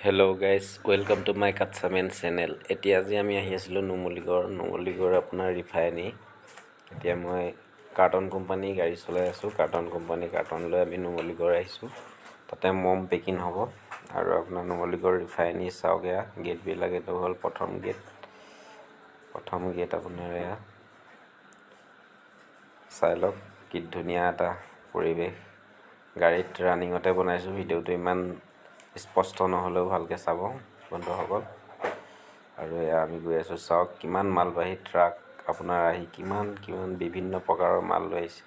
Hello' guys welcome to my কাটছামেন channel. এতিয়া আজি আমি আহি আছিলোঁ নুমলীগড় আপোনাৰ ৰিফাইনেৰী। এতিয়া মই কাৰ্টন কোম্পানী গাড়ী চলাই আছোঁ। কাৰ্টন কোম্পানী কাৰ্টন লৈ আমি নুমলীগড় আহিছোঁ। তাতে মম পেকিং হ'ব আৰু আপোনাৰ নুমলীগড় ৰিফাইনেৰী চাওক। এয়া গেটবিলাক, এইটো হ'ল প্ৰথম গেট আপোনাৰ। এয়া চাই লওক কি ধুনীয়া এটা পৰিৱেশ। গাড়ীত ৰানিঙতে বনাইছোঁ। ভিডিঅ'টো ইমান স্পষ্ট নহ'লেও ভালকৈ চাব বন্ধুসকল। আৰু এয়া আমি গৈ আছোঁ। চাওক কিমান মালবাহী ট্ৰাক আপোনাৰ আহি কিমান বিভিন্ন প্ৰকাৰৰ মাল লৈ আহিছে।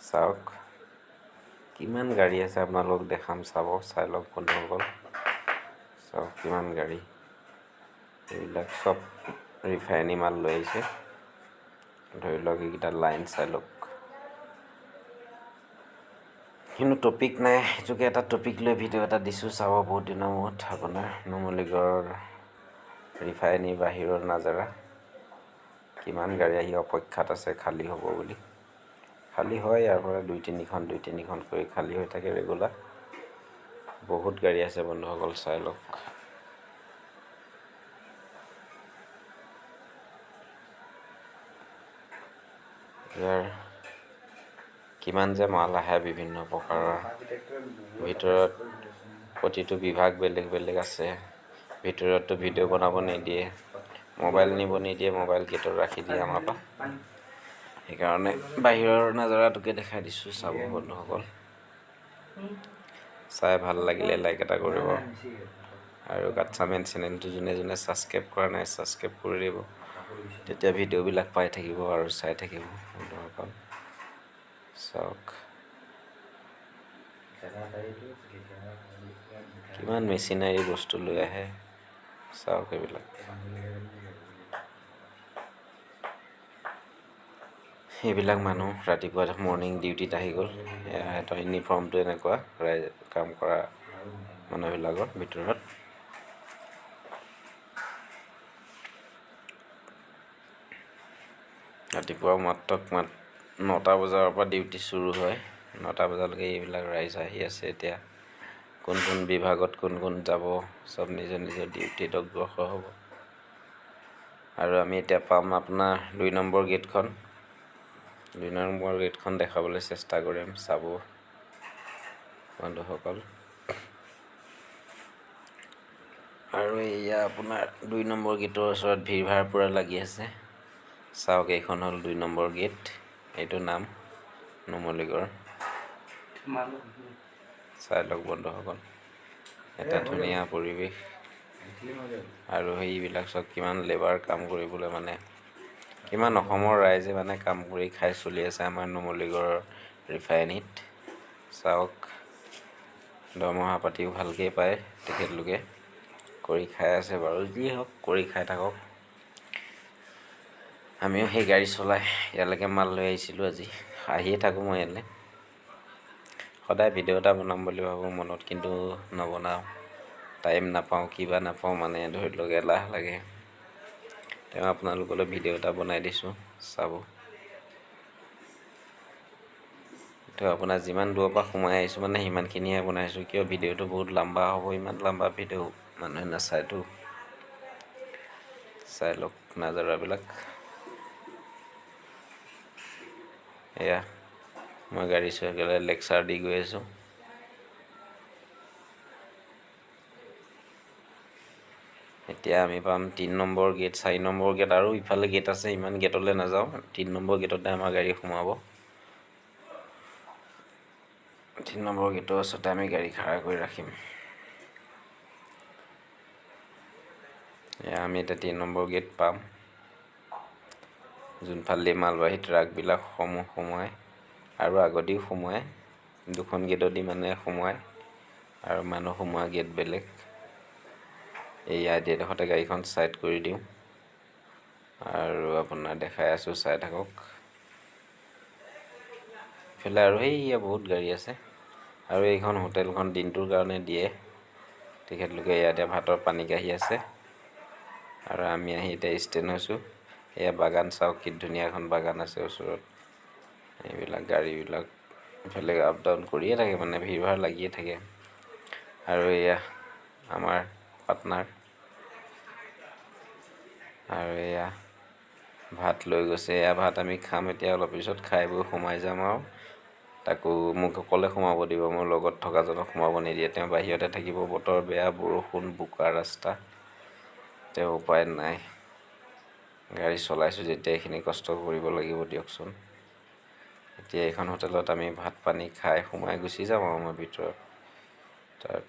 চাওক কিমান গাড়ী আছে, আপোনালোকক দেখাম, চাই লওক বন্ধুসকল। চাওক কিমান গাড়ী, এইবিলাক চব ৰিফাইনেৰী মাল লৈ আহিছে। ধৰি লওক এইকেইটা লাইন চাই লওক। কিন্তু টপিক নাই, সেইটোকে এটা টপিক লৈ ভিডিঅ' এটা দিছোঁ। চাব বহুত দিনৰ মূৰত আপোনাৰ নুমলীগড় ৰিফাইনেৰী বাহিৰৰ নাজাৰা। কিমান গাড়ী আহি অপেক্ষাত আছে খালী হ'ব বুলি। খালী হয় ইয়াৰ পৰা দুই তিনিখন কৰি খালী হৈ থাকে ৰেগুলাৰ। বহুত গাড়ী আছে বন্ধুসকল, চাই লওক। ইয়াৰ কিমান যে মাল আহে বিভিন্ন প্ৰকাৰৰ। ভিতৰত প্ৰতিটো বিভাগ বেলেগ বেলেগ আছে। ভিতৰততো ভিডিঅ' বনাব নিদিয়ে, মোবাইল নিব নিদিয়ে, মোবাইল গেটত ৰাখি দিয়ে আমাৰ পৰা। সেইকাৰণে বাহিৰৰ নাজাৰাটোকে দেখাই দিছোঁ। চাব বন্ধুসকল, চাই ভাল লাগিলে লাইক এটা কৰিব। আৰু কাটছামেন চেনেলটো যোনে ছাবস্ক্ৰাইব কৰা নাই ছাবস্ক্ৰাইব কৰি দিব, তেতিয়া ভিডিঅ'বিলাক পাই থাকিব আৰু চাই থাকিব বন্ধুসকল। চাওক কিমান মেচিনাৰী বস্তু লৈ আহে, চাওক এইবিলাক। সেইবিলাক মানুহ ৰাতিপুৱা মৰ্ণিং ডিউটিত আহি গ'ল। সিহঁতৰ ইউনিফৰ্মটো এনেকুৱা কাম কৰা মানুহবিলাকৰ ভিতৰত। ৰাতিপুৱা মাত্ৰ 9টা বজাৰ পৰা ডিউটি চুৰু হয়। 9টা বজালৈকে এইবিলাক ৰাইজ আহি আছে। এতিয়া কোন বিভাগত কোন যাব, চব নিজৰ ডিউটিত অগ্ৰসৰ হ'ব। আৰু আমি এতিয়া পাম আপোনাৰ 2 নম্বৰ গেটখন। 2 নম্বৰ গেটখন দেখাবলৈ চেষ্টা কৰিম, চাব বন্ধুসকল। আৰু এয়া আপোনাৰ 2 নম্বৰ গেটৰ ওচৰত ভিৰ ভাৰ পূৰা লাগি আছে। চাওক এইখন হ'ল 2 নম্বৰ গেট, এইটো নাম নুমলীগড়। চাই লওক বন্ধুসকল, এটা ধুনীয়া পৰিৱেশ। আৰু সেইবিলাক চব কিমান লেবাৰ কাম কৰিবলৈ, মানে কিমান অসমৰ ৰাইজে মানে কাম কৰি খাই চলি আছে আমাৰ নুমলীগড় ৰিফাইনেৰীত। চাওক দৰমহা পাতিও ভালকেই পায় তেখেতলোকে, কৰি খাই আছে বাৰু। যি হওক কৰি খাই থাকক। আমিও সেই গাড়ী চলাই ইয়ালৈকে মাল লৈ আহিছিলোঁ। আজি আহিয়ে থাকোঁ মই ইয়ালৈ, সদায় ভিডিঅ' এটা বনাম বুলি ভাবোঁ মনত, কিন্তু নবনাওঁ, টাইম নাপাওঁ, কিবা নাপাওঁ, মানে ধৰি লওক এলাহ লাগে। তেওঁ আপোনালোকলৈ ভিডিঅ' এটা বনাই দিছোঁ, চাব। তো আপোনাৰ যিমান দূৰৰ পৰা সোমাই আহিছোঁ মানে সিমানখিনিহে বনাইছোঁ, কিয় ভিডিঅ'টো বহুত লম্বা হ'ব। ইমান লম্বা ভিডিঅ' মানুহে নাচায়তো। চাই লওক নাজাৰাবিলাক। এয়া মই গাড়ী চলাই লেকচাৰ দি গৈ আছোঁ। এতিয়া আমি পাম 3 নম্বৰ গেট, 4 নম্বৰ গেট, আৰু ইফালে গেট আছে। ইমান গেটলৈ নাযাওঁ, 3 নম্বৰ গেটতে আমাৰ গাড়ী সোমাব। 3 নম্বৰ গেটৰ ওচৰতে আমি গাড়ী খাৰা কৰি ৰাখিম। এয়া আমি এতিয়া 3 নম্বৰ গেট পাম, যোনফালেদি মালবাহী ট্ৰাকবিলাক সোমায় আৰু আগতেও সোমায়। 2খন গেটেদি মানে সোমায় আৰু মানুহ সোমোৱা গেট বেলেগ। এই আইডিয়াডোখৰতে গাড়ীখন ছাইড কৰি দিওঁ আৰু আপোনাৰ দেখাই আছোঁ, চাই থাকক। ইফালে আৰু সেইয়া বহুত গাড়ী আছে। আৰু এইখন হোটেলখন দিনটোৰ কাৰণে দিয়ে তেখেতলোকে। ইয়াতে ভাতৰ পানী কাঢ়ি আছে আৰু আমি আহি এতিয়া ষ্টেণ্ড হৈছোঁ। এয়া বাগান, চাওক কি ধুনীয়া এখন বাগান আছে ওচৰত। এইবিলাক গাড়ীবিলাক ইফালে আপ ডাউন কৰিয়ে থাকে, মানে ভিৰ ভাৰ লাগিয়ে থাকে। আৰু এয়া আমাৰ পাৰ্টনাৰ। আৰু এয়া ভাত লৈ গৈছে, এয়া ভাত আমি খাম এতিয়া, অলপ পিছত খাই বৈ সোমাই যাম আৰু। তাকো মোক অকলে সোমাব দিব, মোৰ লগত থকাজনক সোমাব নিদিয়ে। তেওঁ বাহিৰতে থাকিব, বতৰ বেয়া, বৰষুণ, বোকা ৰাস্তা। তেওঁ উপায় নাই, গাড়ী চলাইছোঁ যেতিয়া এইখিনি কষ্ট কৰিব লাগিব দিয়কচোন। এতিয়া এইখন হোটেলত আমি ভাত পানী খাই সোমাই গুচি যাম আৰু মই ভিতৰত। তাৰপিছত